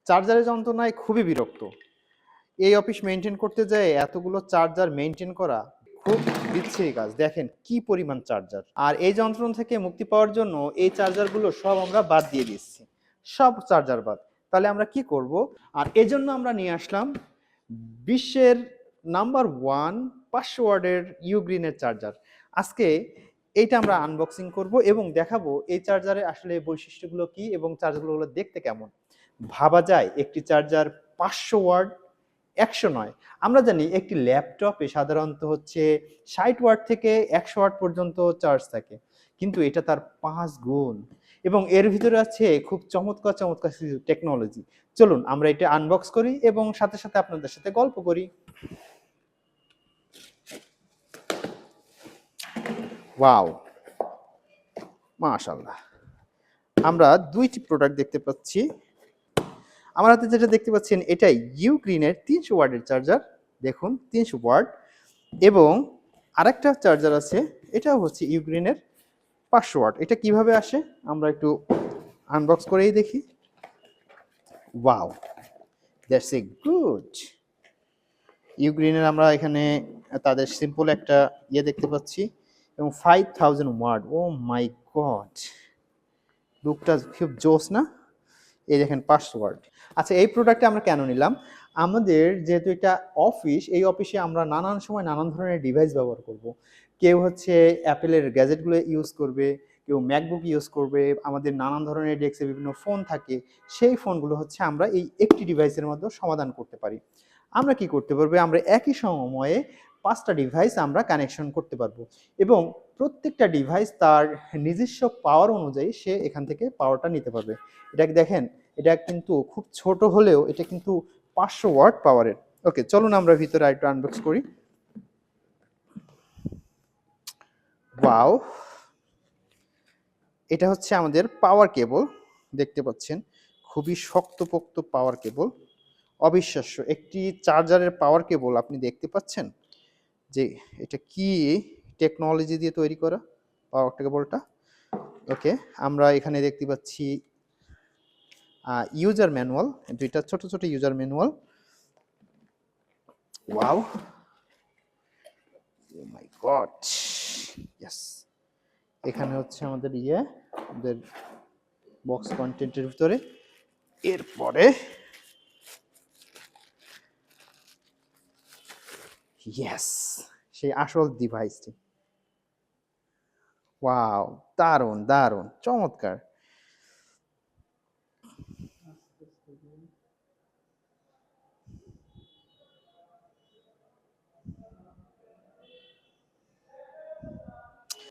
চার্জারের যন্ত্রণায় খুবই বিরক্ত। এই অফিস মেইনটেইন করতে যেয়ে এতগুলো চার্জার মেইনটেইন করা খুব বিচ্ছিরি কাজ। দেখেন কি পরিমাণ চার্জার। আর এই যন্ত্রণা থেকে মুক্তি পাওয়ার জন্য এই চার্জারগুলো সব আমরা বাদ দিয়ে দিচ্ছি। সব চার্জার বাদ। তাহলে আমরা কি করব? আর এজন্য আমরা নিয়ে আসলাম বিশ্বের নাম্বার 1 500 ওয়াটের ইউগ্রিনের চার্জার। আজকে এইটা আমরা আনবক্সিং করব এবং দেখাবো এই চার্জারের আসলে বৈশিষ্ট্যগুলো কি এবং চার্জারগুলো দেখতে কেমন। ভাবা যায় একটি চার্জার 500 ওয়াট, 100 নয়। আমরা জানি একটি ল্যাপটপে সাধারণত হচ্ছে 60 ওয়াট থেকে 100 ওয়াট পর্যন্ত চার্জ থাকে, কিন্তু এটা তার 5 গুণ। এবং এর ভিতরে আছে খুব চমৎকার চমৎকার কিছু টেকনোলজি। চলুন আমরা এটা আনবক্স করি এবং সাথে সাথে আপনাদের সাথে গল্প করি। ওয়াও, মাশাআল্লাহ। আমরা দুইটি প্রোডাক্ট দেখতে পাচ্ছি। আমার হাতে যেটা দেখতে পাচ্ছেন এটা ইউগ্রিনের 300 ওয়াটের চার্জার। দেখুন 300 ওয়াট। এবং আরেকটা চার্জার আছে, এটাও হচ্ছে ইউগ্রিনের 500 ওয়াট। এটা কিভাবে আসে আমরা একটু আনবক্স করেই দেখি। Wow, that's a good. ইউগ্রিনের আমরা এখানে তাদের সিম্পল একটা দেখতে পাচ্ছি এবং 5000 ওয়াট। ও মাই গড, লুকটা খুব জোস না? এই দেখেন 500 ওয়াট। আচ্ছা, এই প্রোডাক্টটা আমরা কেন নিলাম? আমাদের যেহেতু এটা অফিস, এই অফিসে আমরা নানান সময় নানান ধরনের ডিভাইস ব্যবহার করব। কেউ হচ্ছে অ্যাপেলের গ্যাজেটগুলো ইউজ করবে, কেউ ম্যাকবুক ইউজ করবে, আমাদের নানান ধরনের ডেস্কে বিভিন্ন ফোন থাকে। সেই ফোনগুলো হচ্ছে আমরা এই একটি ডিভাইসের মধ্যে সমাধান করতে পারি। আমরা কি করতে পারবো? আমরা একই সময়ে 5টা ডিভাইস আমরা কানেকশন করতে পারবো এবং প্রত্যেকটা ডিভাইস তার নিজস্ব পাওয়ার অনুযায়ী সে এখান থেকে পাওয়ারটা নিতে পারবে। এটাকে দেখেন, এটা কিন্তু খুব ছোট হলেও এটা কিন্তু 500 ওয়াট পাওয়ারের। ওকে, চলুন আমরা ভিতরে আরেকটু আনবক্স করি। ওয়াও, এটা হচ্ছে আমাদের পাওয়ার কেবল। দেখতে পাচ্ছেন খুবই শক্তপোক্ত পাওয়ার কেবল। অবিশ্বাস্য একটি চার্জারের পাওয়ার কেবল। আপনি দেখতে পাচ্ছেন যে এটা কি টেকনোলজি দিয়ে তৈরি করা পাওয়ার কেবলটা। ওকে, আমরা এখানে দেখতে পাচ্ছি ইউজার ম্যানুয়াল, দুইটা ছোট ছোট ইউজার ম্যানুয়াল। ওয়াও, ও মাই গড, ইয়েস। এখানে হচ্ছে আমাদের আমাদের বক্স কন্টেন্টের ভিতরে। এরপরে ইয়েস, সেই আসল ডিভাইসটি। ওয়াও, দারুণ দারুণ, চমৎকার।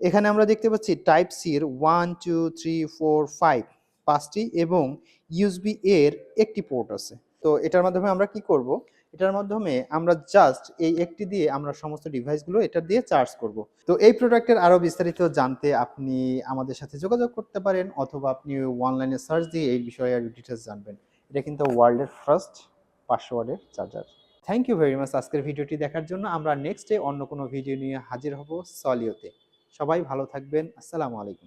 এখানে আমরা দেখতে পাচ্ছি টাইপ সির 1 2 3 4 5 5টি এবং ইউএসবি এর একটি পোর্ট আছে। তো এটার মাধ্যমে আমরা কি করব? এটার মাধ্যমে আমরা জাস্ট এই একটি দিয়ে আমরা সমস্ত ডিভাইসগুলো এটা দিয়ে চার্জ করব। তো এই প্রোডাক্টের আরো বিস্তারিত জানতে আপনি আমাদের সাথে যোগাযোগ করতে পারেন অথবা আপনি অনলাইনে সার্চ দিয়ে এই বিষয়ে আরো ডিটেইলস জানবেন। এটা কিন্তু ওয়ার্ল্ডের ফার্স্ট 500 ওয়াটের charger. Thank you very much আজকের ভিডিওটি দেখার জন্য। আমরা নেক্সট ডে অন্য কোনো ভিডিও নিয়ে হাজির হব সলিওতে। সবাই ভালো থাকবেন। আসসালামু আলাইকুম।